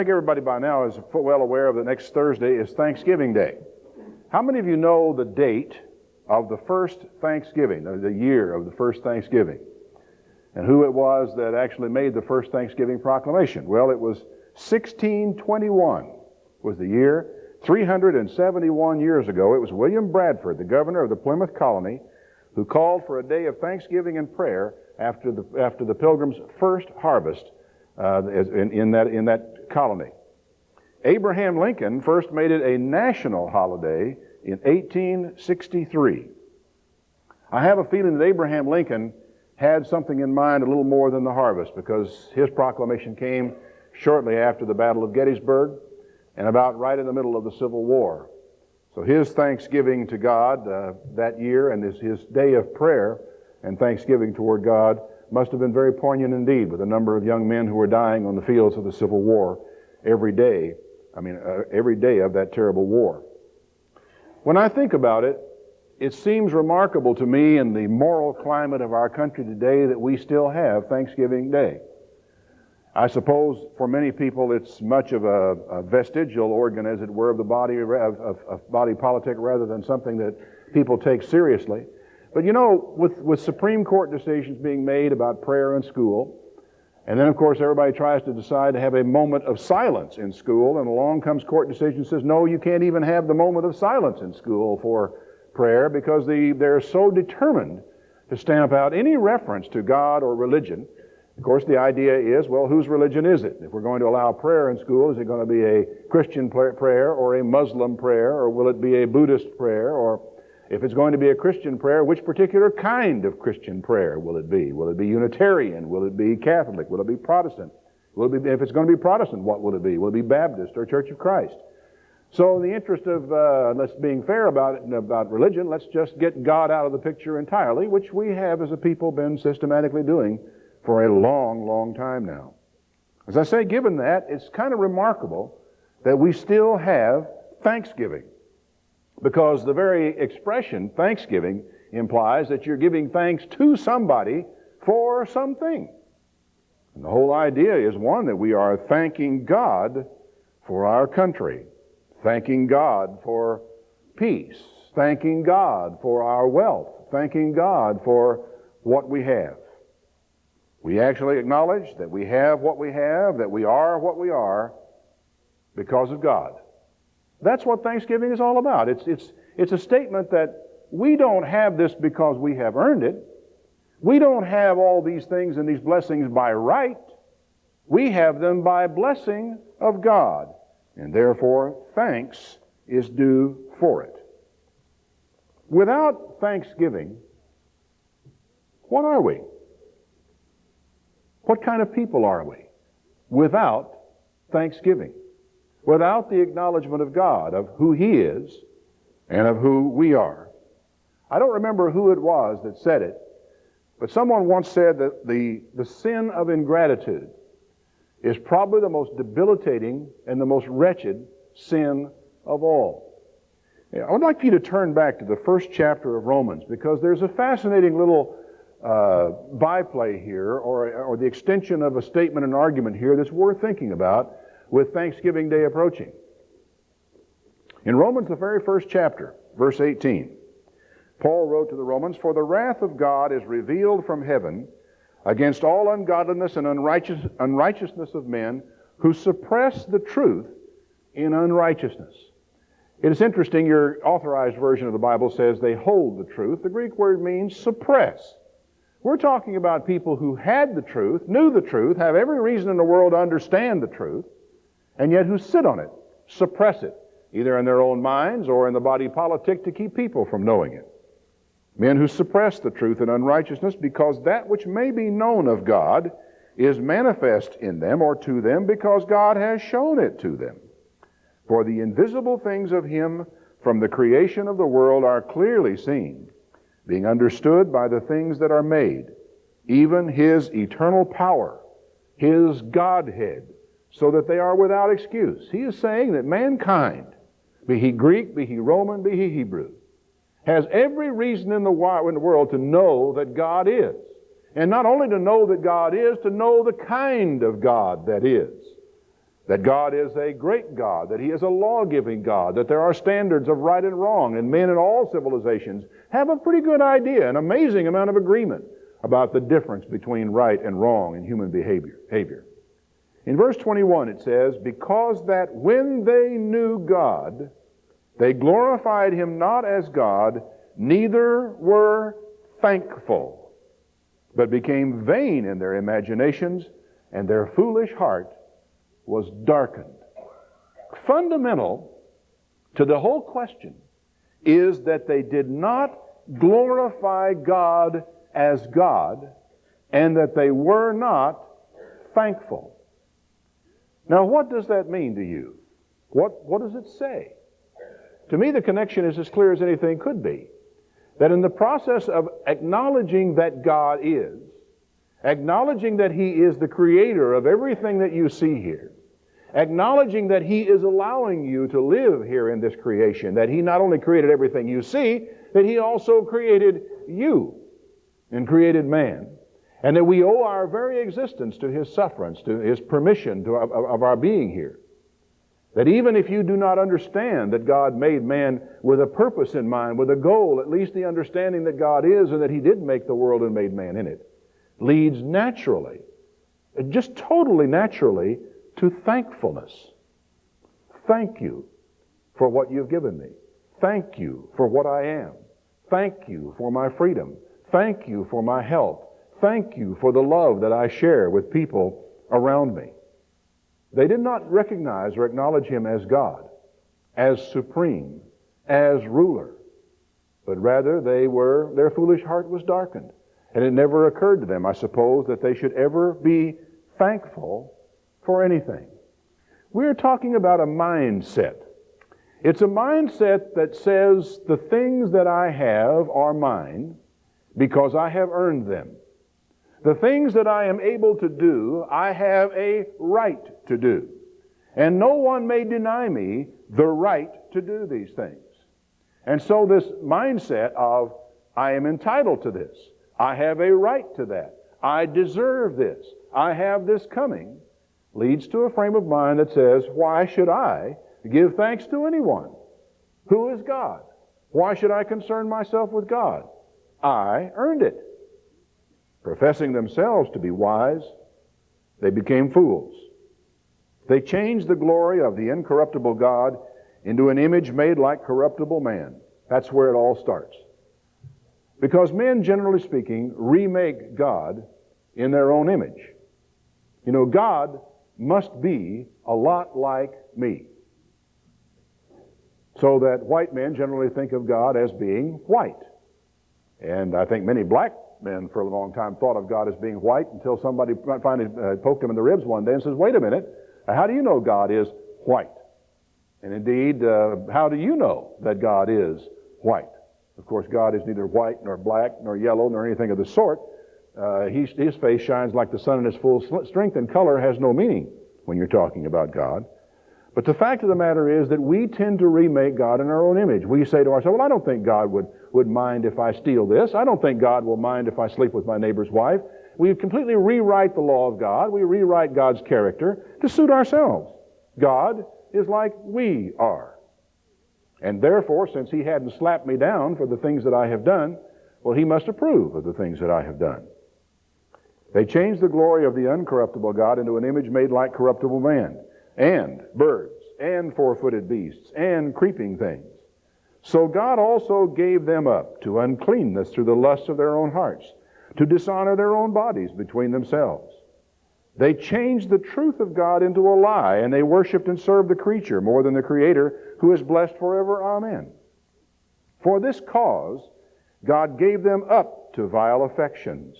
I think everybody by now is well aware that next Thursday is Thanksgiving Day. How many of you know the date of the first Thanksgiving, or the year of the first Thanksgiving? And who it was that actually made the first Thanksgiving proclamation? Well, it was 1621 was the year. 371 years ago, it was William Bradford, the governor of the Plymouth colony, who called for a day of thanksgiving and prayer after the Pilgrims' first harvest in that colony. Abraham Lincoln first made it a national holiday in 1863. I have a feeling that Abraham Lincoln had something in mind a little more than the harvest, because his proclamation came shortly after the Battle of Gettysburg and about right in the middle of the Civil War. So his thanksgiving to God that year, and his day of prayer and thanksgiving toward God, must have been very poignant indeed, with a number of young men who were dying on the fields of the Civil War every day of that terrible war. When I think about it, it seems remarkable to me in the moral climate of our country today that we still have Thanksgiving Day. I suppose for many people it's much of a vestigial organ, as it were, of the body politic, rather than something that people take seriously. But you know, with Supreme Court decisions being made about prayer in school, and then of course everybody tries to decide to have a moment of silence in school, and along comes court decision and says, no, you can't even have the moment of silence in school for prayer, because they're so determined to stamp out any reference to God or religion. Of course, the idea is, well, whose religion is it? If we're going to allow prayer in school, is it going to be a Christian prayer or a Muslim prayer, or will it be a Buddhist prayer? Or if it's going to be a Christian prayer, which particular kind of Christian prayer will it be? Will it be Unitarian? Will it be Catholic? Will it be Protestant? If it's going to be Protestant, what will it be? Will it be Baptist or Church of Christ? So in the interest of let's being fair about religion, let's just get God out of the picture entirely, which we have as a people been systematically doing for a long, long time now. As I say, given that, it's kind of remarkable that we still have Thanksgiving, because the very expression Thanksgiving implies that you're giving thanks to somebody for something. And the whole idea is, one, that we are thanking God for our country, thanking God for peace, thanking God for our wealth, thanking God for what we have. We actually acknowledge that we have what we have, that we are what we are because of God. That's what Thanksgiving is all about. It's a statement that we don't have this because we have earned it. We don't have all these things and these blessings by right. We have them by blessing of God, and therefore thanks is due for it. Without thanksgiving, what are we? What kind of people are we without thanksgiving? Without the acknowledgement of God, of who He is and of who we are. I don't remember who it was that said it, but someone once said that the sin of ingratitude is probably the most debilitating and the most wretched sin of all. I would like for you to turn back to the first chapter of Romans, because there's a fascinating little byplay here, or the extension of a statement and argument here that's worth thinking about with Thanksgiving Day approaching. In Romans, the very first chapter, verse 18, Paul wrote to the Romans, "For the wrath of God is revealed from heaven against all ungodliness and unrighteousness of men who suppress the truth in unrighteousness." It is interesting, your authorized version of the Bible says they hold the truth. The Greek word means suppress. We're talking about people who had the truth, knew the truth, have every reason in the world to understand the truth, and yet who sit on it, suppress it, either in their own minds or in the body politic to keep people from knowing it. Men who suppress the truth in unrighteousness, because that which may be known of God is manifest in them or to them, because God has shown it to them. For the invisible things of Him from the creation of the world are clearly seen, being understood by the things that are made, even His eternal power, His Godhead, so that they are without excuse. He is saying that mankind, be he Greek, be he Roman, be he Hebrew, has every reason in the world to know that God is. And not only to know that God is, to know the kind of God that is. that God is a great God, that He is a law-giving God, that there are standards of right and wrong, and men in all civilizations have a pretty good idea, an amazing amount of agreement about the difference between right and wrong in human behavior. In verse 21 it says, because that when they knew God, they glorified Him not as God, neither were thankful, but became vain in their imaginations, and their foolish heart was darkened. Fundamental to the whole question is that they did not glorify God as God, and that they were not thankful. Now, what does that mean to you? What does it say? To me, the connection is as clear as anything could be. That in the process of acknowledging that God is, acknowledging that He is the creator of everything that you see here, acknowledging that He is allowing you to live here in this creation, that He not only created everything you see, that He also created you and created man, and that we owe our very existence to His sufferance, to His permission of our being here. That even if you do not understand that God made man with a purpose in mind, with a goal, at least the understanding that God is and that He did make the world and made man in it, leads naturally, just totally naturally, to thankfulness. Thank you for what you've given me. Thank you for what I am. Thank you for my freedom. Thank you for my health. Thank you for the love that I share with people around me. They did not recognize or acknowledge Him as God, as supreme, as ruler, but rather their foolish heart was darkened. And it never occurred to them, I suppose, that they should ever be thankful for anything. We're talking about a mindset. It's a mindset that says the things that I have are mine because I have earned them. The things that I am able to do, I have a right to do. And no one may deny me the right to do these things. And so this mindset of, I am entitled to this, I have a right to that, I deserve this, I have this coming, leads to a frame of mind that says, why should I give thanks to anyone? Who is God? Why should I concern myself with God? I earned it. Professing themselves to be wise, they became fools. They changed the glory of the incorruptible God into an image made like corruptible man. That's where it all starts. Because men, generally speaking, remake God in their own image. You know, God must be a lot like me. So that white men generally think of God as being white. And I think many black men for a long time thought of God as being white until somebody finally poked him in the ribs one day and says, wait a minute, how do you know God is white? And indeed, how do you know that God is white? Of course, God is neither white nor black nor yellow nor anything of the sort. His face shines like the sun in his full strength, and color has no meaning when you're talking about God. But the fact of the matter is that we tend to remake God in our own image. We say to ourselves, well, I don't think God would mind if I steal this. I don't think God will mind if I sleep with my neighbor's wife. We completely rewrite the law of God. We rewrite God's character to suit ourselves. God is like we are. And therefore, since He hadn't slapped me down for the things that I have done, well, He must approve of the things that I have done. They changed the glory of the uncorruptible God into an image made like corruptible man, and birds, and four-footed beasts, and creeping things. So God also gave them up to uncleanness through the lusts of their own hearts, to dishonor their own bodies between themselves. They changed the truth of God into a lie, and they worshiped and served the creature more than the Creator, who is blessed forever. Amen. For this cause, God gave them up to vile affections.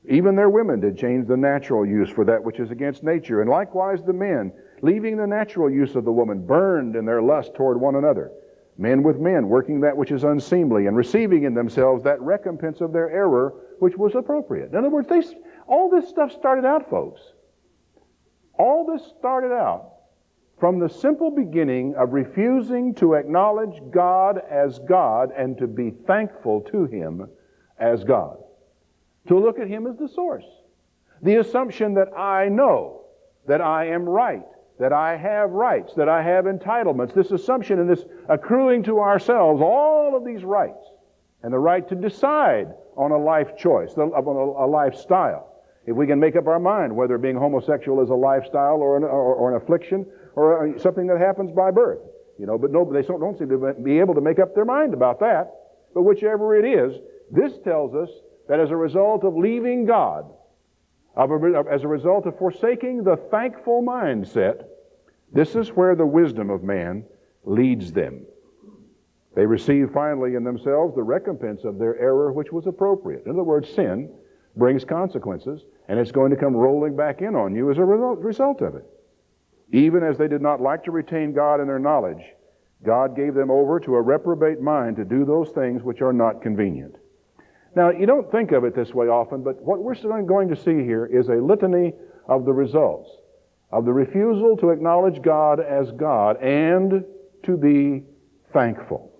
Even their women did change the natural use for that which is against nature, and likewise the men, leaving the natural use of the woman, burned in their lust toward one another. Men with men, working that which is unseemly, and receiving in themselves that recompense of their error which was appropriate. In other words, all this stuff started out, folks. All this started out from the simple beginning of refusing to acknowledge God as God and to be thankful to Him as God. To look at Him as the source. The assumption that I know, that I am right, that I have rights, that I have entitlements, this assumption and this accruing to ourselves all of these rights, and the right to decide on a life choice, on a lifestyle. If we can make up our mind whether being homosexual is a lifestyle or an affliction or something that happens by birth. But no, they don't seem to be able to make up their mind about that. But whichever it is, this tells us that as a result of leaving God, as a result of forsaking the thankful mindset, this is where the wisdom of man leads them. They receive finally in themselves the recompense of their error which was appropriate. In other words, sin brings consequences, and it's going to come rolling back in on you as a result of it. Even as they did not like to retain God in their knowledge, God gave them over to a reprobate mind to do those things which are not convenient. Now, you don't think of it this way often, but what we're going to see here is a litany of the results of the refusal to acknowledge God as God and to be thankful.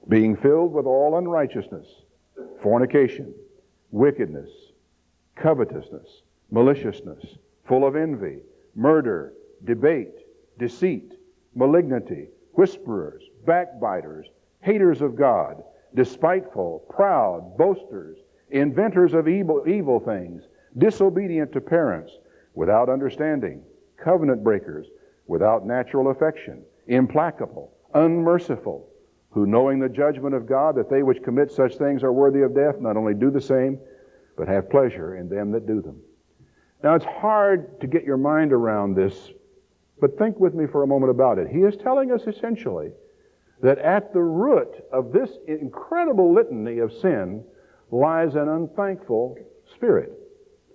Being filled with all unrighteousness, fornication, wickedness, covetousness, maliciousness, full of envy, murder, debate, deceit, malignity, whisperers, backbiters, haters of God, despiteful, proud, boasters, inventors of evil things, disobedient to parents, without understanding, covenant breakers, without natural affection, implacable, unmerciful, who knowing the judgment of God, that they which commit such things are worthy of death, not only do the same, but have pleasure in them that do them. Now, it's hard to get your mind around this, but think with me for a moment about it. He is telling us essentially that at the root of this incredible litany of sin lies an unthankful spirit,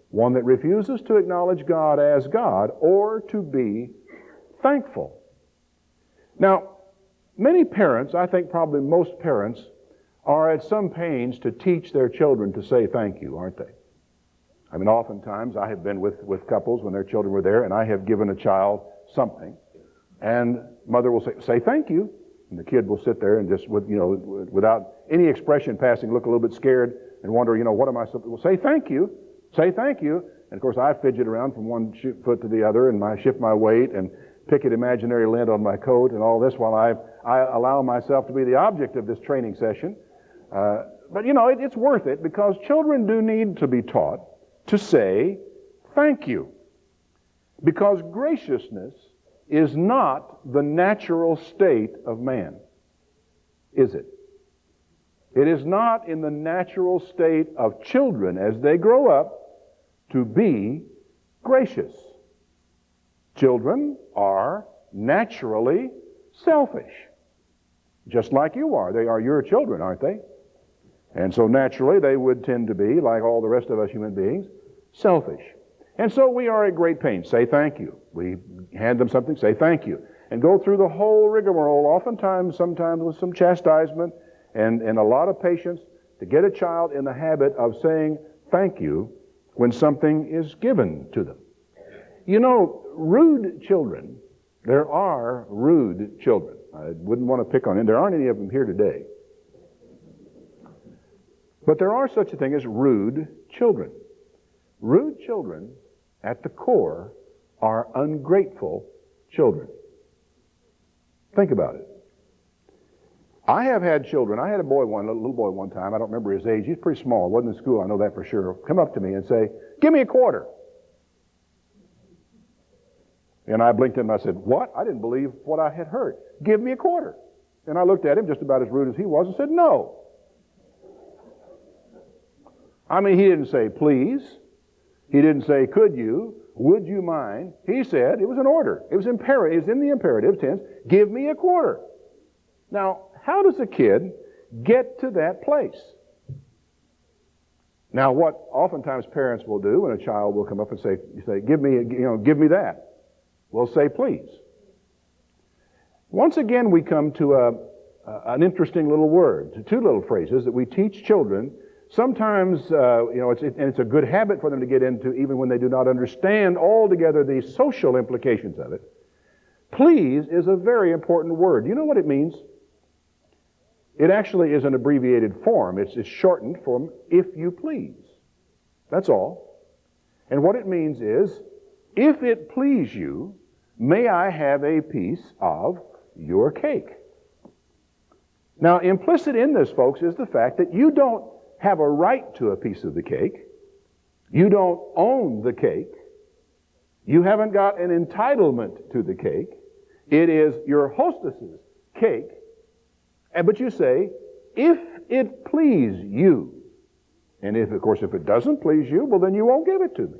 one that refuses to acknowledge God as God or to be thankful. Now, many parents, I think probably most parents, are at some pains to teach their children to say thank you, aren't they? I mean, oftentimes I have been with couples when their children were there, and I have given a child something, and mother will say thank you, and the kid will sit there and just, without any expression passing, look a little bit scared and wonder, what am I supposed to do? Well, say thank you, and of course I fidget around from one foot to the other, and I shift my weight and pick an imaginary lint on my coat and all this while I allow myself to be the object of this training session. But it's worth it, because children do need to be taught to say thank you. Because graciousness is not the natural state of man, is it? It is not in the natural state of children as they grow up to be gracious. Children are naturally selfish, just like you are. They are your children, aren't they? And so naturally they would tend to be, like all the rest of us human beings, selfish. And so we are at great pain. Say thank you. We hand them something, say thank you. And go through the whole rigmarole, sometimes with some chastisement and a lot of patience, to get a child in the habit of saying thank you when something is given to them. Rude children, there are rude children. I wouldn't want to pick on them. There aren't any of them here today. But there are such a thing as rude children. Rude children, at the core, are ungrateful children. Think about it. I have had children. I had a little boy one time. I don't remember his age. He's pretty small. Wasn't in school, I know that for sure. Come up to me and say, "Give me a quarter." And I blinked at him and I said, "What?" I didn't believe what I had heard. "Give me a quarter." And I looked at him, just about as rude as he was, and said, "No." I mean, he didn't say, "Please." He didn't say, "Could you? Would you mind?" He said, it was an order. It was imperative. It was in the imperative tense. "Give me a quarter." Now, how does a kid get to that place? Now, what oftentimes parents will do when a child will come up and say, "Give me that." We'll say, "Please." Once again, we come to an interesting little word, to two little phrases that we teach children. Sometimes, it's a good habit for them to get into, even when they do not understand altogether the social implications of it. Please is a very important word. Do you know what it means? It actually is an abbreviated form. It's shortened from "if you please." That's all. And what it means is, if it please you, may I have a piece of your cake? Now, implicit in this, folks, is the fact that you don't have a right to a piece of the cake. You don't own the cake. You haven't got an entitlement to the cake. It is your hostess's cake. But you say, if it please you, and if it doesn't please you, well, then you won't give it to me.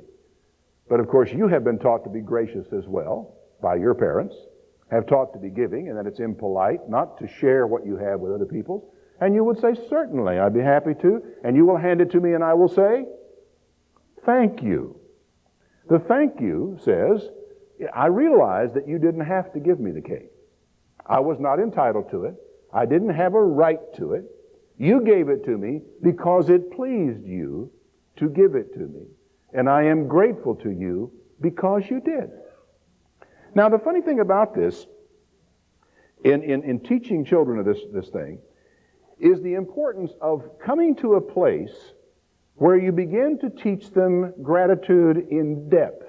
But of course, you have been taught to be gracious as well by your parents, have taught to be giving, and that it's impolite not to share what you have with other people. And you would say, certainly, I'd be happy to. And you will hand it to me, and I will say, thank you. The thank you says, I realize that you didn't have to give me the cake. I was not entitled to it. I didn't have a right to it. You gave it to me because it pleased you to give it to me. And I am grateful to you because you did. Now, the funny thing about this, in teaching children of this thing, is the importance of coming to a place where you begin to teach them gratitude in depth.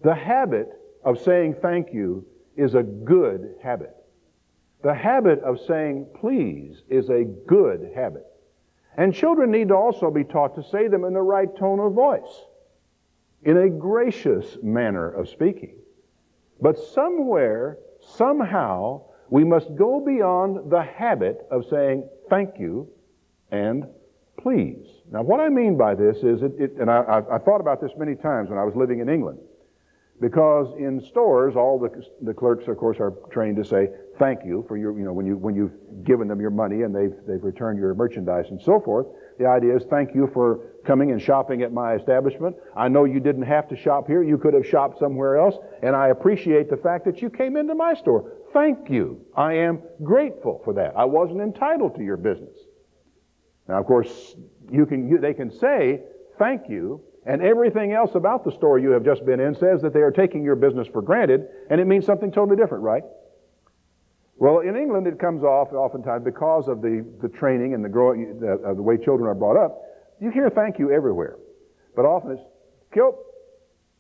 The habit of saying thank you is a good habit. The habit of saying please is a good habit. And children need to also be taught to say them in the right tone of voice, in a gracious manner of speaking. But somewhere, somehow, we must go beyond the habit of saying thank you and please. Now, what I mean by this is, and I thought about this many times when I was living in England, because in stores, all the clerks, of course, are trained to say thank you for your, when you've given them your money and they've returned your merchandise and so forth. The idea is thank you for coming and shopping at my establishment. I know you didn't have to shop here. You could have shopped somewhere else, and I appreciate the fact that you came into my store. Thank you. I am grateful for that. I wasn't entitled to your business. Now, of course, they can say thank you, and everything else about the store you have just been in says that they are taking your business for granted, and it means something totally different, right? Well, in England, it comes off oftentimes because of the training and the way children are brought up. You hear thank you everywhere, but often it's kill.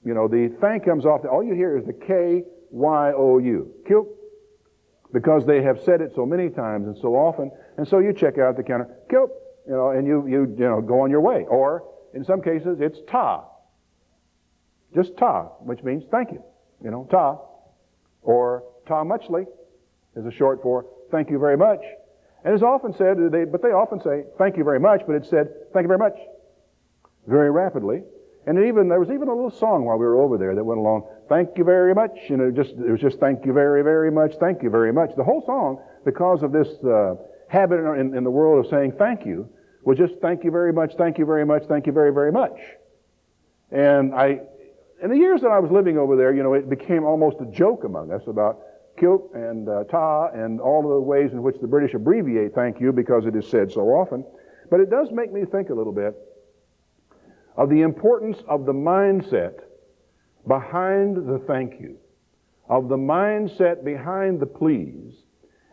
The thank comes off. All you hear is the K-Y-O-U, kill, because they have said it so many times and so often, and so you check out the counter, kill, and you go on your way. Or in some cases, it's ta, just ta, which means thank you, ta, or ta muchly is a short for thank you very much. And it's often said, they often say thank you very much, but it's said thank you very much very rapidly. And there was even a little song while we were over there that went along, thank you very much, and it was just thank you very, very much, thank you very much. The whole song, because of this habit in the world of saying thank you, was just thank you very much, thank you very much, thank you very, very much. And in the years that I was living over there, it became almost a joke among us about kilt and ta and all of the ways in which the British abbreviate thank you because it is said so often. But it does make me think a little bit of the importance of the mindset behind the thank you, of the mindset behind the please,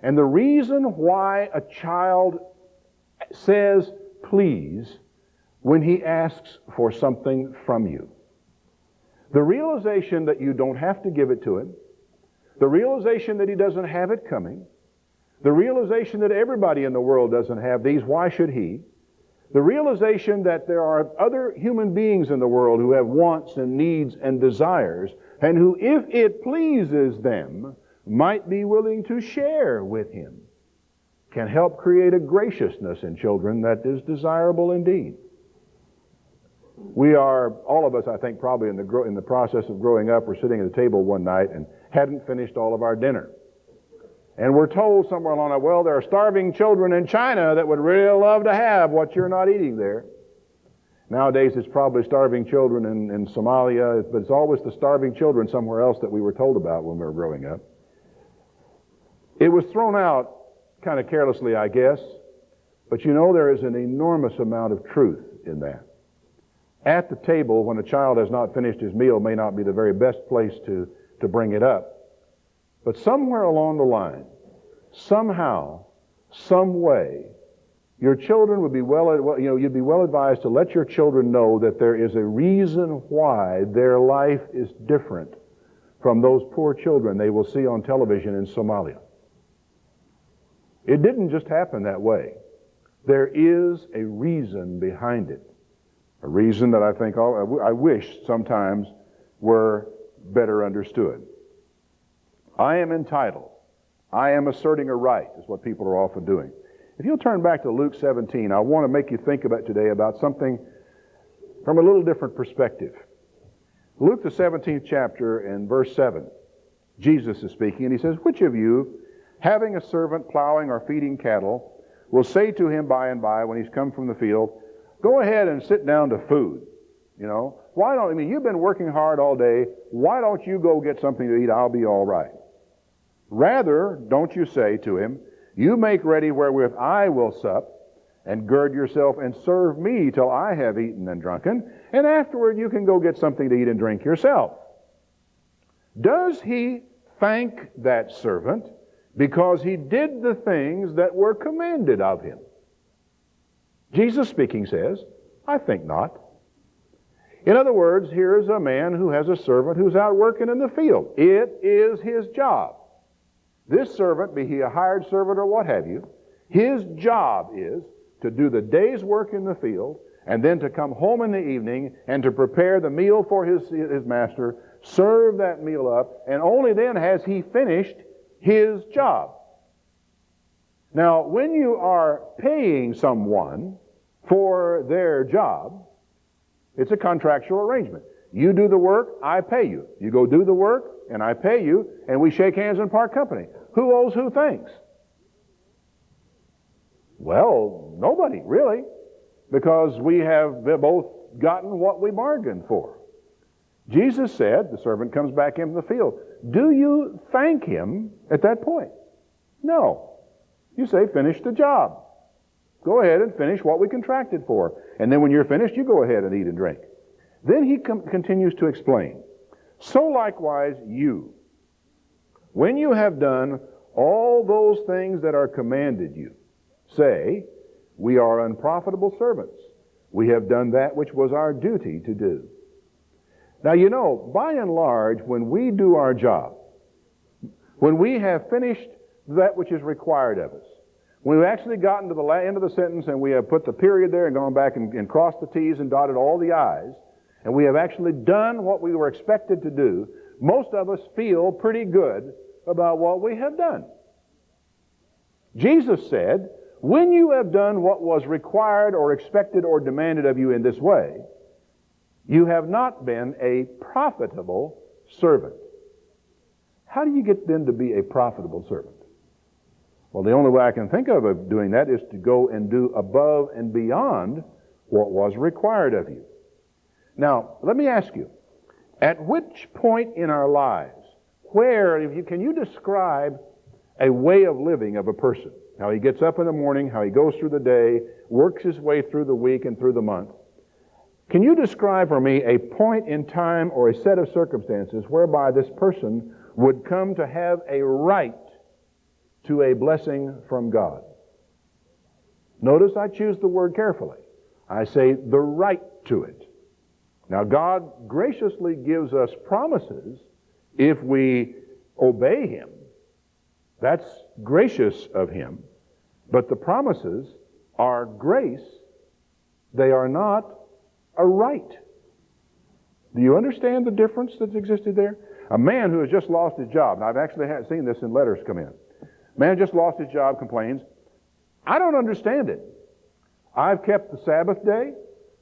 and the reason why a child says please when he asks for something from you. The realization that you don't have to give it to him, the realization that he doesn't have it coming, the realization that everybody in the world doesn't have these, why should he? The realization that there are other human beings in the world who have wants and needs and desires, and who, if it pleases them, might be willing to share with him, can help create a graciousness in children that is desirable indeed. We are, all of us, I think, probably in the process of growing up, we're sitting at a table one night and hadn't finished all of our dinner. And we're told somewhere along the way, well, there are starving children in China that would really love to have what you're not eating there. Nowadays, it's probably starving children in Somalia, but it's always the starving children somewhere else that we were told about when we were growing up. It was thrown out kind of carelessly, I guess, but there is an enormous amount of truth in that. At the table, when a child has not finished his meal, may not be the very best place to bring it up. But somewhere along the line, somehow, some way, your children would be you'd be well advised to let your children know that there is a reason why their life is different from those poor children they will see on television in Somalia. It didn't just happen that way. There is a reason behind it. A reason that I think I wish sometimes were better understood. I am entitled. I am asserting a right, is what people are often doing. If you'll turn back to Luke 17, I want to make you think about today about something from a little different perspective. Luke the 17th chapter and verse 7, Jesus is speaking, and he says, "Which of you, having a servant plowing or feeding cattle, will say to him by and by when he's come from the field, 'Go ahead and sit down to food'? You've been working hard all day. Why don't you go get something to eat? I'll be all right. Rather, don't you say to him, 'You make ready wherewith I will sup, and gird yourself and serve me till I have eaten and drunken, and afterward you can go get something to eat and drink yourself.' Does he thank that servant because he did the things that were commanded of him?" Jesus speaking says, "I think not." In other words, here is a man who has a servant who's out working in the field. It is his job. This servant, be he a hired servant or what have you, his job is to do the day's work in the field and then to come home in the evening and to prepare the meal for his master, serve that meal up, and only then has he finished his job. Now, when you are paying someone for their job, it's a contractual arrangement. You do the work, I pay you. You go do the work, and I pay you, and we shake hands and part company. Who owes who thanks? Well, nobody, really, because we have both gotten what we bargained for. Jesus said, the servant comes back in the field. Do you thank him at that point? No. You say, finish the job. Go ahead and finish what we contracted for. And then when you're finished, you go ahead and eat and drink. Then he continues to explain. So likewise you, when you have done all those things that are commanded you, say, we are unprofitable servants. We have done that which was our duty to do. Now, by and large, when we do our job, when we have finished that which is required of us, when we've actually gotten to the end of the sentence and we have put the period there and gone back and crossed the T's and dotted all the I's, and we have actually done what we were expected to do, most of us feel pretty good about what we have done. Jesus said, when you have done what was required or expected or demanded of you in this way, you have not been a profitable servant. How do you get then to be a profitable servant? Well, the only way I can think of doing that is to go and do above and beyond what was required of you. Now, let me ask you, at which point in our lives, can you describe a way of living of a person? How he gets up in the morning, how he goes through the day, works his way through the week and through the month. Can you describe for me a point in time or a set of circumstances whereby this person would come to have a right to a blessing from God? Notice I choose the word carefully. I say the right to it. Now, God graciously gives us promises if we obey Him. That's gracious of Him. But the promises are grace. They are not a right. Do you understand the difference that's existed there? A man who has just lost his job, and I've actually seen this in letters come in. Man just lost his job, complains, I don't understand it. I've kept the Sabbath day.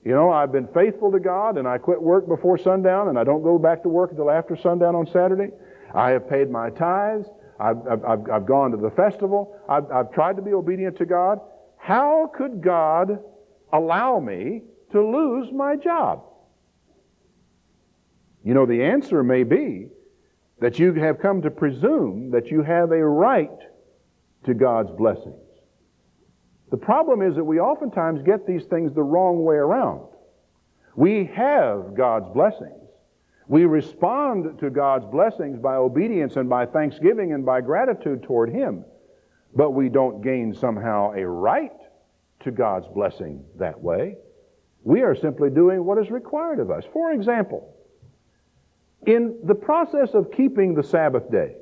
I've been faithful to God, and I quit work before sundown, and I don't go back to work until after sundown on Saturday. I have paid my tithes. I've gone to the festival. I've tried to be obedient to God. How could God allow me to lose my job? The answer may be that you have come to presume that you have a right to God's blessings. The problem is that we oftentimes get these things the wrong way around. We have God's blessings. We respond to God's blessings by obedience and by thanksgiving and by gratitude toward Him. But we don't gain somehow a right to God's blessing that way. We are simply doing what is required of us. For example, In the process of keeping the Sabbath day,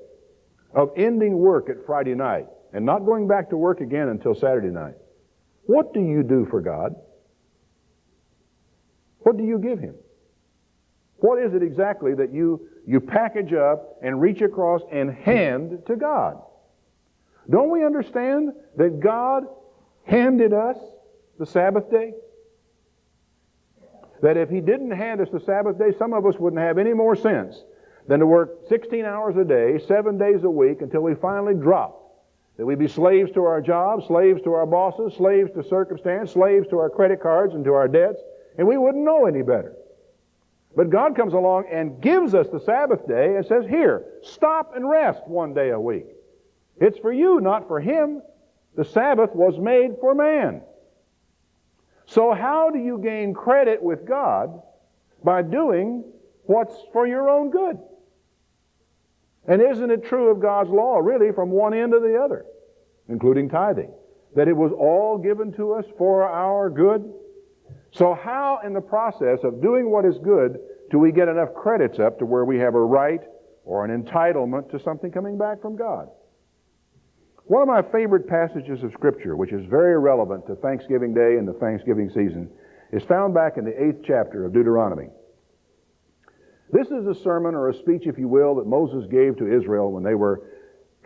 of ending work at Friday night, and not going back to work again until Saturday night, what do you do for God? What do you give Him? What is it exactly that you package up and reach across and hand to God? Don't we understand that God handed us the Sabbath day? That if He didn't hand us the Sabbath day, some of us wouldn't have any more sense than to work 16 hours a day, 7 days a week, until we finally dropped. That we'd be slaves to our jobs, slaves to our bosses, slaves to circumstance, slaves to our credit cards and to our debts, and we wouldn't know any better. But God comes along and gives us the Sabbath day and says, here, stop and rest 1 day a week. It's for you, not for him. The Sabbath was made for man. So how do you gain credit with God? By doing what's for your own good. And isn't it true of God's law, really, from one end to the other, including tithing, that it was all given to us for our good? So how, in the process of doing what is good, do we get enough credits up to where we have a right or an entitlement to something coming back from God? One of my favorite passages of Scripture, which is very relevant to Thanksgiving Day and the Thanksgiving season, is found back in the 8th chapter of Deuteronomy. This is a sermon, or a speech, if you will, that Moses gave to Israel when they were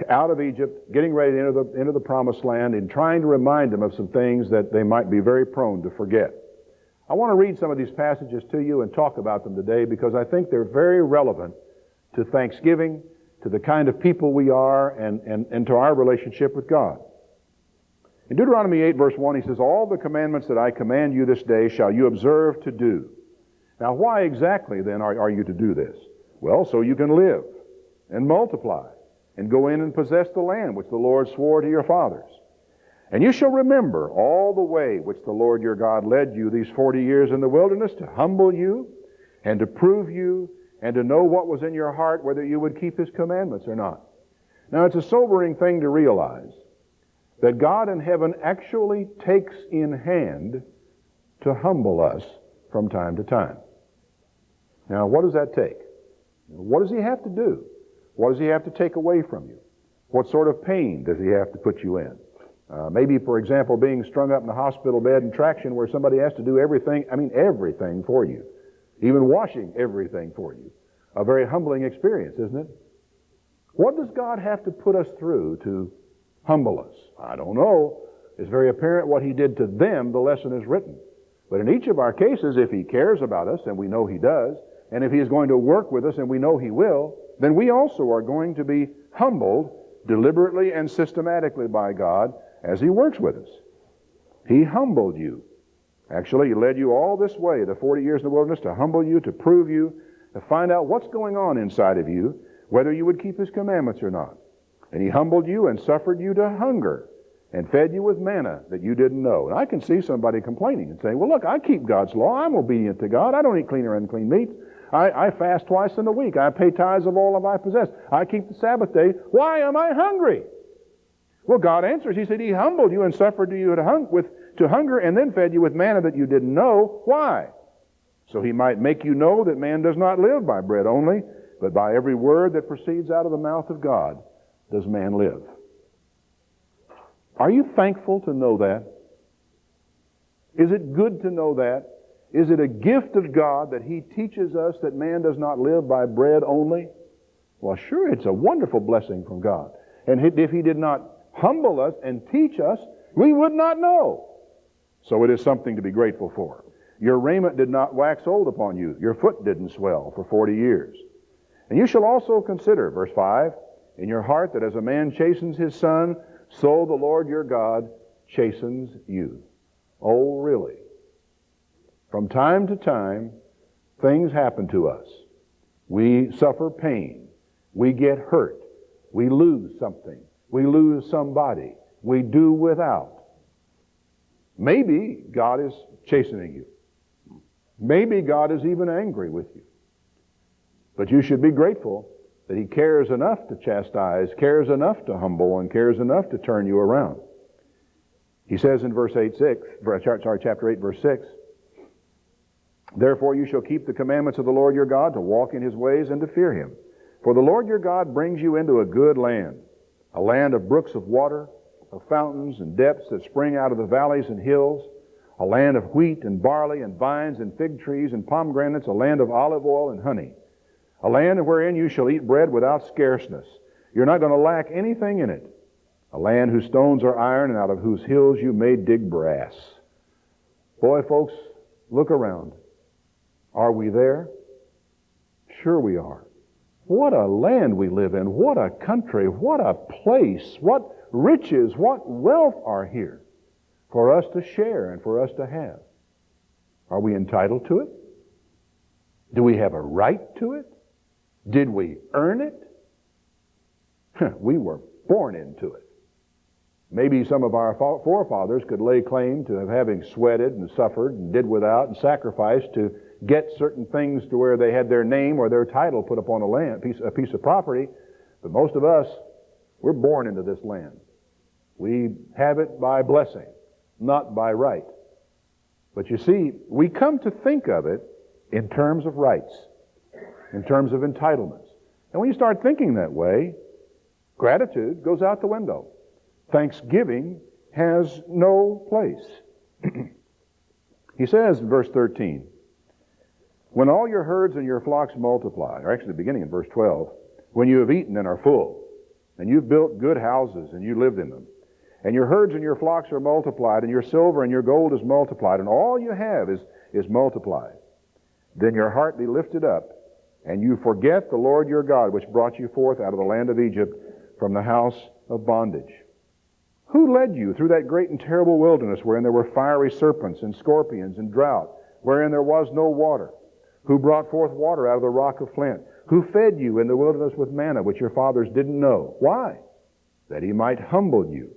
out of Egypt, getting ready to enter the Promised Land, and trying to remind them of some things that they might be very prone to forget. I want to read some of these passages to you and talk about them today because I think they're very relevant to Thanksgiving, to the kind of people we are, and to our relationship with God. In Deuteronomy 8, verse 1, he says, all the commandments that I command you this day shall you observe to do. Now, why exactly, then, are you to do this? Well, so you can live and multiply and go in and possess the land which the Lord swore to your fathers. And you shall remember all the way which the Lord your God led you these 40 years in the wilderness to humble you and to prove you and to know what was in your heart, whether you would keep His commandments or not. Now, it's a sobering thing to realize that God in heaven actually takes in hand to humble us from time to time. Now, what does that take? What does He have to do? What does He have to take away from you? What sort of pain does He have to put you in? Maybe, for example, being strung up in the hospital bed in traction where somebody has to do everything for you. Even washing everything for you. A very humbling experience, isn't it? What does God have to put us through to humble us? I don't know. It's very apparent what He did to them, the lesson is written. But in each of our cases, if He cares about us, and we know He does, and if He is going to work with us, and we know He will, then we also are going to be humbled deliberately and systematically by God as He works with us. He humbled you. Actually, He led you all this way, the 40 years in the wilderness, to humble you, to prove you, to find out what's going on inside of you, whether you would keep His commandments or not. And He humbled you and suffered you to hunger and fed you with manna that you didn't know. And I can see somebody complaining and saying, well, look, I keep God's law. I'm obedient to God. I don't eat clean or unclean meats. I fast twice in a week. I pay tithes of all that I possess. I keep the Sabbath day. Why am I hungry? Well, God answers. He said He humbled you and suffered you to hunger and then fed you with manna that you didn't know. Why? So He might make you know that man does not live by bread only, but by every word that proceeds out of the mouth of God does man live. Are you thankful to know that? Is it good to know that? Is it a gift of God that He teaches us that man does not live by bread only? Well, sure, it's a wonderful blessing from God. And if He did not humble us and teach us, we would not know. So it is something to be grateful for. Your raiment did not wax old upon you. Your foot didn't swell for 40 years. And you shall also consider, verse 5, in your heart that as a man chastens his son, so the Lord your God chastens you. Oh, really? From time to time, things happen to us. We suffer pain. We get hurt. We lose something. We lose somebody. We do without. Maybe God is chastening you. Maybe God is even angry with you. But you should be grateful that He cares enough to chastise, cares enough to humble, and cares enough to turn you around. He says in chapter 8, verse 6, Therefore you shall keep the commandments of the Lord your God, to walk in his ways and to fear him. For the Lord your God brings you into a good land, a land of brooks of water, of fountains and depths that spring out of the valleys and hills, a land of wheat and barley and vines and fig trees and pomegranates, a land of olive oil and honey, a land wherein you shall eat bread without scarceness. You're not going to lack anything in it. A land whose stones are iron and out of whose hills you may dig brass. Boy, folks, look around. Are we there? Sure we are. What a land we live in. What a country. What a place. What riches, what wealth are here for us to share and for us to have. Are we entitled to it? Do we have a right to it? Did we earn it? We were born into it. Maybe some of our forefathers could lay claim to having sweated and suffered and did without and sacrificed to get certain things to where they had their name or their title put upon a piece of property. But most of us, we're born into this land. We have it by blessing, not by right. But you see, we come to think of it in terms of rights, in terms of entitlements. And when you start thinking that way, gratitude goes out the window. Thanksgiving has no place. He says in verse 13, when all your herds and your flocks multiply, or actually beginning in verse 12, when you have eaten and are full, and you've built good houses and you lived in them, and your herds and your flocks are multiplied, and your silver and your gold is multiplied, and all you have is multiplied, then your heart be lifted up, and you forget the Lord your God, which brought you forth out of the land of Egypt from the house of bondage. Who led you through that great and terrible wilderness, wherein there were fiery serpents and scorpions and drought, wherein there was no water? Who brought forth water out of the rock of flint? Who fed you in the wilderness with manna, which your fathers didn't know? Why? That he might humble you,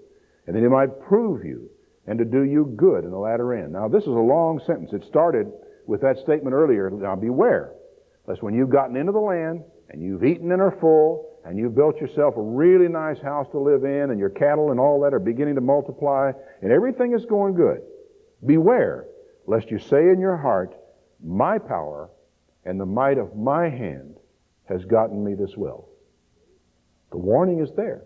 and that he might prove you, and to do you good in the latter end. Now, this is a long sentence. It started with that statement earlier. Now, beware, lest when you've gotten into the land, and you've eaten and are full, and you've built yourself a really nice house to live in, and your cattle and all that are beginning to multiply, and everything is going good, beware, lest you say in your heart, my power and the might of my hand has gotten me this wealth. The warning is there.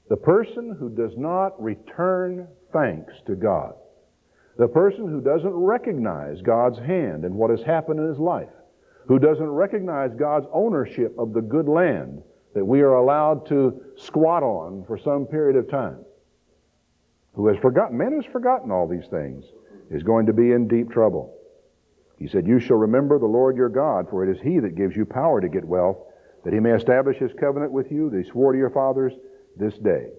The person who does not return thanks to God, the person who doesn't recognize God's hand in what has happened in his life, who doesn't recognize God's ownership of the good land that we are allowed to squat on for some period of time, who has forgotten, man who's forgotten all these things, is going to be in deep trouble. He said, you shall remember the Lord your God, for it is he that gives you power to get wealth, that he may establish his covenant with you that he swore to your fathers this day.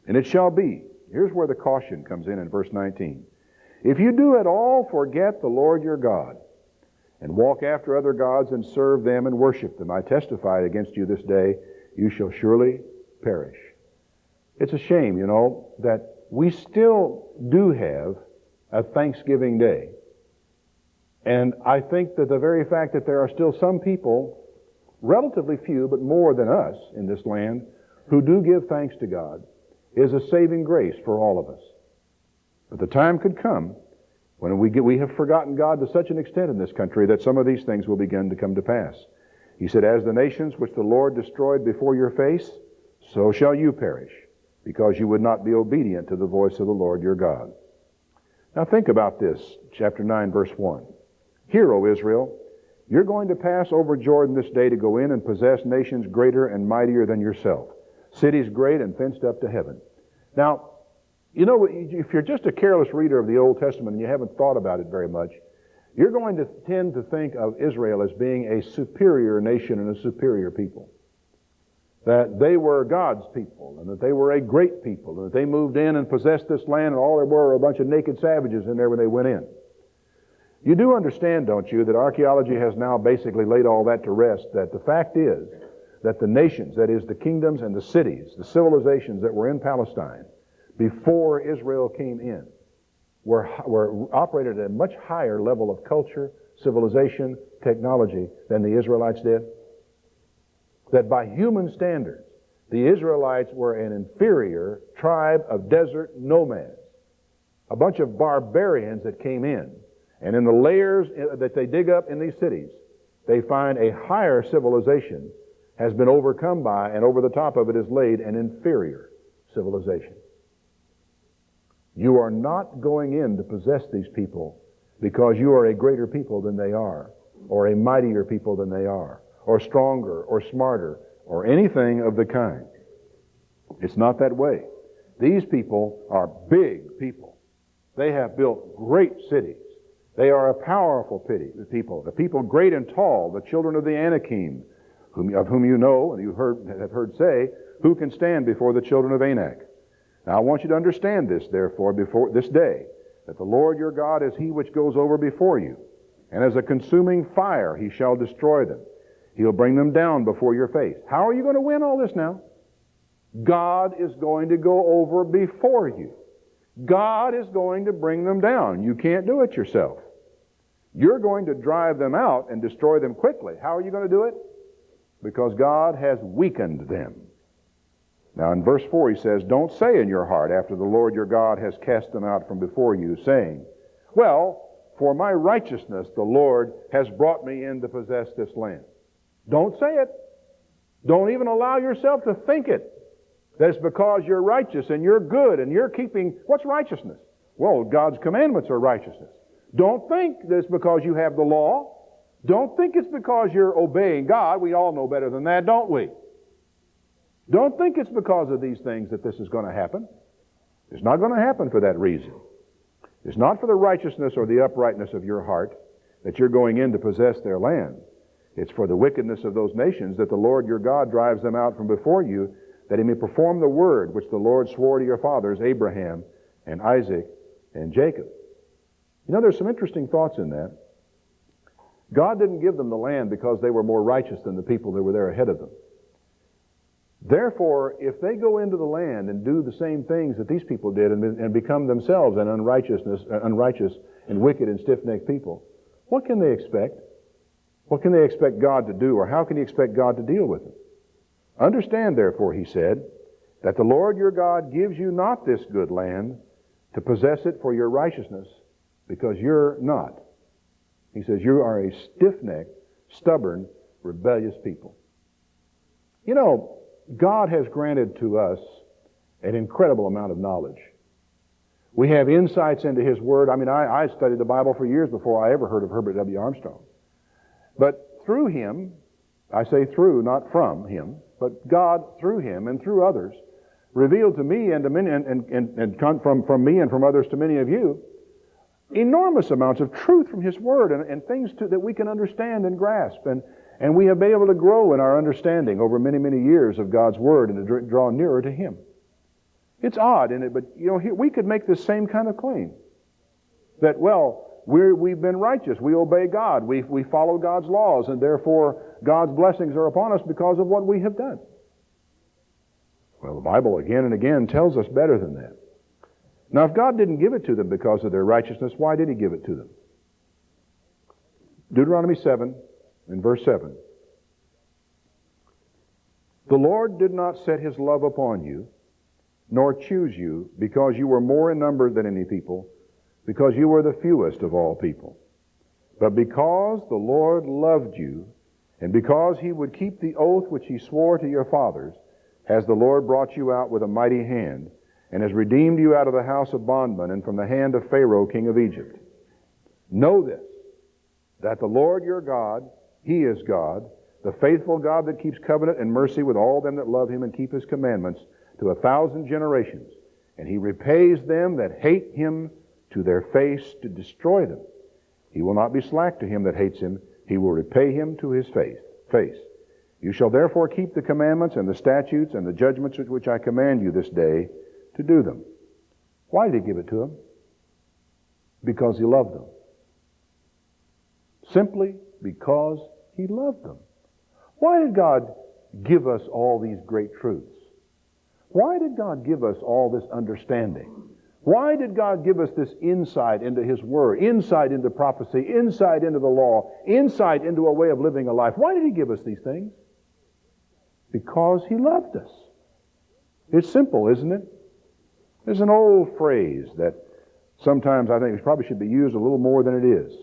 And it shall be, here's where the caution comes in verse 19. If you do at all forget the Lord your God, and walk after other gods and serve them and worship them, I testify against you this day, you shall surely perish. It's a shame, that we still do have a Thanksgiving Day. And I think that the very fact that there are still some people, relatively few, but more than us in this land, who do give thanks to God, is a saving grace for all of us. But the time could come when we have forgotten God to such an extent in this country that some of these things will begin to come to pass. He said, as the nations which the Lord destroyed before your face, so shall you perish, because you would not be obedient to the voice of the Lord your God. Now think about this, chapter 9, verse 1. Hear, O Israel, you're going to pass over Jordan this day to go in and possess nations greater and mightier than yourself, cities great and fenced up to heaven. Now, if you're just a careless reader of the Old Testament and you haven't thought about it very much, you're going to tend to think of Israel as being a superior nation and a superior people. That they were God's people, and that they were a great people, and that they moved in and possessed this land, and all there were a bunch of naked savages in there when they went in. You do understand, don't you, that archaeology has now basically laid all that to rest, that the fact is that the nations, that is the kingdoms and the cities, the civilizations that were in Palestine before Israel came in, were operated at a much higher level of culture, civilization, technology than the Israelites did. That by human standards, the Israelites were an inferior tribe of desert nomads, a bunch of barbarians that came in And in the layers that they dig up in these cities, they find a higher civilization has been overcome by, and over the top of it is laid an inferior civilization. You are not going in to possess these people because you are a greater people than they are, or a mightier people than they are, or stronger, or smarter, or anything of the kind. It's not that way. These people are big people. They have built great cities. They are a powerful people, the people great and tall, the children of the Anakim, of whom you know and you have heard say, who can stand before the children of Anak? Now I want you to understand this, therefore, before this day, that the Lord your God is He which goes over before you, and as a consuming fire He shall destroy them. He'll bring them down before your face. How are you going to win all this now? God is going to go over before you. God is going to bring them down. You can't do it yourself. You're going to drive them out and destroy them quickly. How are you going to do it? Because God has weakened them. Now in verse 4 he says, don't say in your heart after the Lord your God has cast them out from before you, saying, well, for my righteousness the Lord has brought me in to possess this land. Don't say it. Don't even allow yourself to think it. That it's because you're righteous and you're good and you're keeping... What's righteousness? Well, God's commandments are righteousness. Don't think that it's because you have the law. Don't think it's because you're obeying God. We all know better than that, don't we? Don't think it's because of these things that this is going to happen. It's not going to happen for that reason. It's not for the righteousness or the uprightness of your heart that you're going in to possess their land. It's for the wickedness of those nations that the Lord your God drives them out from before you, that He may perform the word which the Lord swore to your fathers, Abraham and Isaac and Jacob. You know, there's some interesting thoughts in that. God didn't give them the land because they were more righteous than the people that were there ahead of them. Therefore, if they go into the land and do the same things that these people did and become themselves an unrighteous and wicked and stiff-necked people, what can they expect? What can they expect God to do, or how can He expect God to deal with them? Understand, therefore, he said, that the Lord your God gives you not this good land to possess it for your righteousness, because you're not. He says you are a stiff-necked, stubborn, rebellious people. You know, God has granted to us an incredible amount of knowledge. We have insights into His Word. I mean, I studied the Bible for years before I ever heard of Herbert W. Armstrong. But through him, I say through, not from him, but God through him and through others revealed to me and to many, and from me and from others to many of you, enormous amounts of truth from His Word and things that we can understand and grasp. And we have been able to grow in our understanding over many, many years of God's Word and to draw nearer to Him. It's odd, isn't it? But, you know, we could make this same kind of claim. That, well, we've been righteous. We obey God. We follow God's laws, and therefore God's blessings are upon us because of what we have done. Well, the Bible again and again tells us better than that. Now, if God didn't give it to them because of their righteousness, why did He give it to them? Deuteronomy 7, in verse 7. The Lord did not set His love upon you, nor choose you, because you were more in number than any people, because you were the fewest of all people. But because the Lord loved you, and because He would keep the oath which He swore to your fathers, has the Lord brought you out with a mighty hand, and has redeemed you out of the house of bondmen and from the hand of Pharaoh king of Egypt. Know this, that the Lord your God, He is God, the faithful God that keeps covenant and mercy with all them that love Him and keep His commandments to 1,000 generations. And He repays them that hate Him to their face to destroy them. He will not be slack to him that hates Him. He will repay him to his face. You shall therefore keep the commandments and the statutes and the judgments which I command you this day to do them. Why did He give it to them? Because He loved them. Simply because He loved them. Why did God give us all these great truths? Why did God give us all this understanding? Why did God give us this insight into His Word, insight into prophecy, insight into the law, insight into a way of living a life? Why did He give us these things? Because He loved us. It's simple, isn't it? There's an old phrase that Sometimes I think it probably should be used a little more than it is.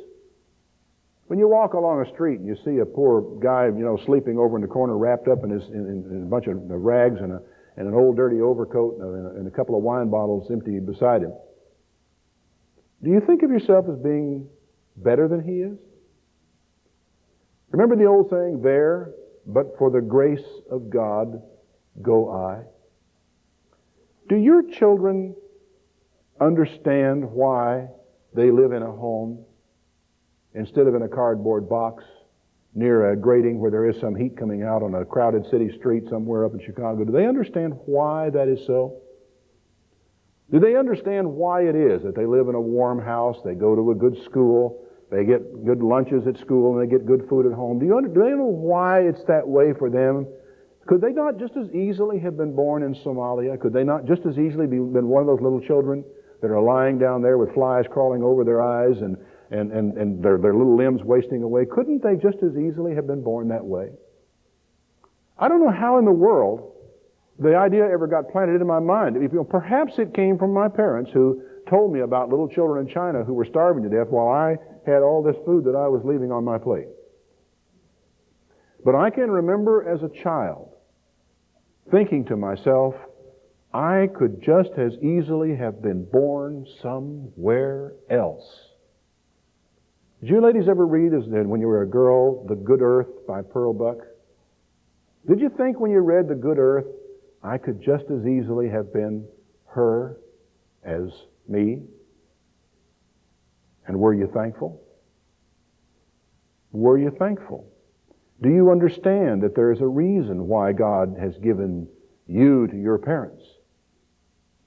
When you walk along a street and you see a poor guy, sleeping over in the corner, wrapped up in a bunch of rags and an old dirty overcoat and a couple of wine bottles empty beside him, do you think of yourself as being better than he is? Remember the old saying, there, but for the grace of God, go I. Do your children understand why they live in a home instead of in a cardboard box near a grating where there is some heat coming out on a crowded city street somewhere up in Chicago? Do they understand why that is so? Do they understand why it is that they live in a warm house, they go to a good school, they get good lunches at school, and they get good food at home? Do they know why it's that way for them? Could they not just as easily have been born in Somalia? Could they not just as easily been one of those little children that are lying down there with flies crawling over their eyes and their little limbs wasting away? Couldn't they just as easily have been born that way? I don't know how in the world the idea ever got planted in my mind. Perhaps it came from my parents who told me about little children in China who were starving to death while I had all this food that I was leaving on my plate. But I can remember as a child thinking to myself, I could just as easily have been born somewhere else. Did you ladies ever read, when you were a girl, The Good Earth by Pearl Buck? Did you think when you read The Good Earth, I could just as easily have been her as me? And were you thankful? Were you thankful? Do you understand that there is a reason why God has given you to your parents?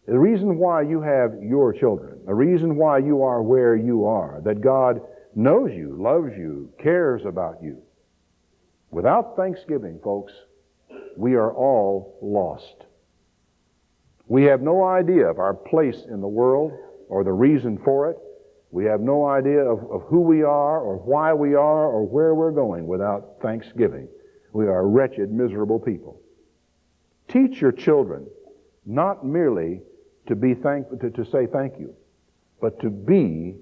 The reason why you have your children, the reason why you are where you are, that God knows you, loves you, cares about you. Without thanksgiving, folks, we are all lost. We have no idea of our place in the world or the reason for it. We have no idea of who we are or why we are or where we're going without thanksgiving. We are wretched, miserable people. Teach your children not merely to be to say thank you, but to be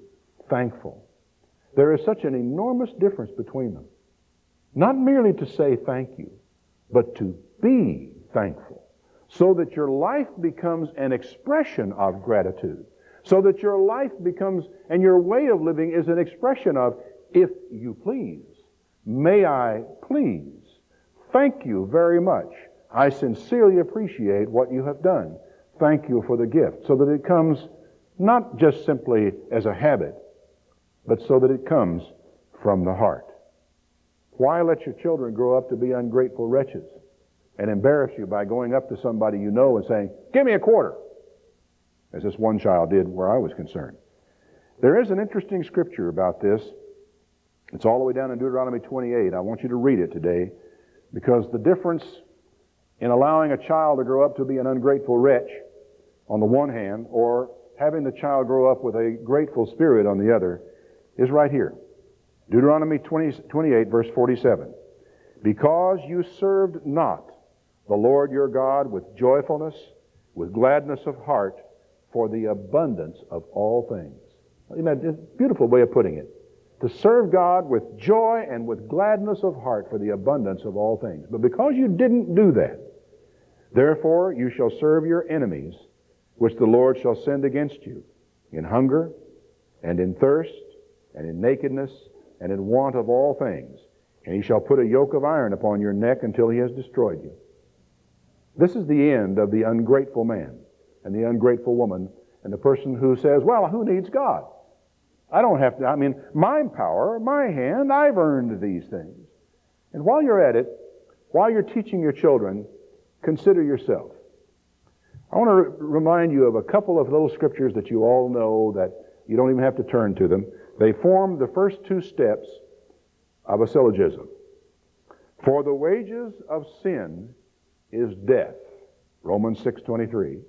thankful. There is such an enormous difference between them. Not merely to say thank you, but to be thankful, so that your life becomes an expression of gratitude, so that your life becomes, and your way of living is an expression of, if you please, may I please, thank you very much. I sincerely appreciate what you have done. Thank you for the gift, so that it comes not just simply as a habit, but so that it comes from the heart. Why let your children grow up to be ungrateful wretches and embarrass you by going up to somebody you know and saying, give me a quarter, as this one child did where I was concerned? There is an interesting scripture about this. It's all the way down in Deuteronomy 28. I want you to read it today, because the difference in allowing a child to grow up to be an ungrateful wretch on the one hand, or having the child grow up with a grateful spirit on the other, is right here. Deuteronomy 28, verse 47. Because you served not the Lord your God with joyfulness, with gladness of heart, for the abundance of all things. You know, it's a beautiful way of putting it. To serve God with joy and with gladness of heart for the abundance of all things. But because you didn't do that, therefore you shall serve your enemies, which the Lord shall send against you, in hunger, and in thirst, and in nakedness, and in want of all things. And he shall put a yoke of iron upon your neck until he has destroyed you. This is the end of the ungrateful man and the ungrateful woman and the person who says, well, who needs God? I don't have to, my power, my hand, I've earned these things. And while you're at it, while you're teaching your children, consider yourself. I want to remind you of a couple of little scriptures that you all know, that you don't even have to turn to them. They form the first two steps of a syllogism. For the wages of sin is death. Romans 6:23.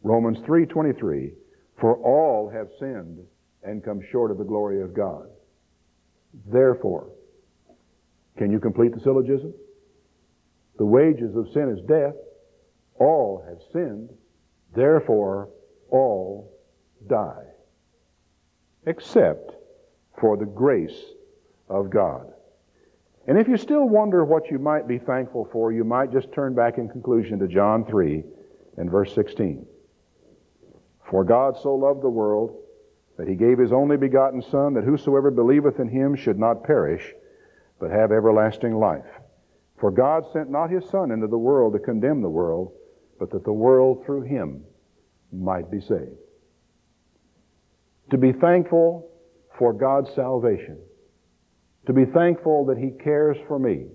Romans 3:23. For all have sinned and come short of the glory of God. Therefore, can you complete the syllogism? The wages of sin is death. All have sinned. Therefore, all die. except for the grace of God. And if you still wonder what you might be thankful for, you might just turn back in conclusion to John 3 and verse 16. For God so loved the world that he gave his only begotten Son, that whosoever believeth in him should not perish, but have everlasting life. For God sent not his Son into the world to condemn the world, but that the world through him might be saved. To be thankful for God's salvation, to be thankful that he cares for me,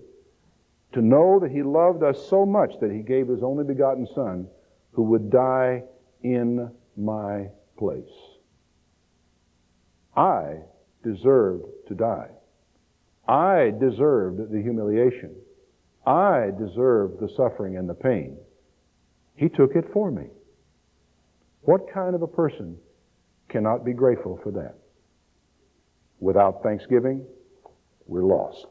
to know that he loved us so much that he gave his only begotten Son who would die in my place. I deserved to die. I deserved the humiliation. I deserved the suffering and the pain. He took it for me. What kind of a person cannot be grateful for that? Without thanksgiving, we're lost.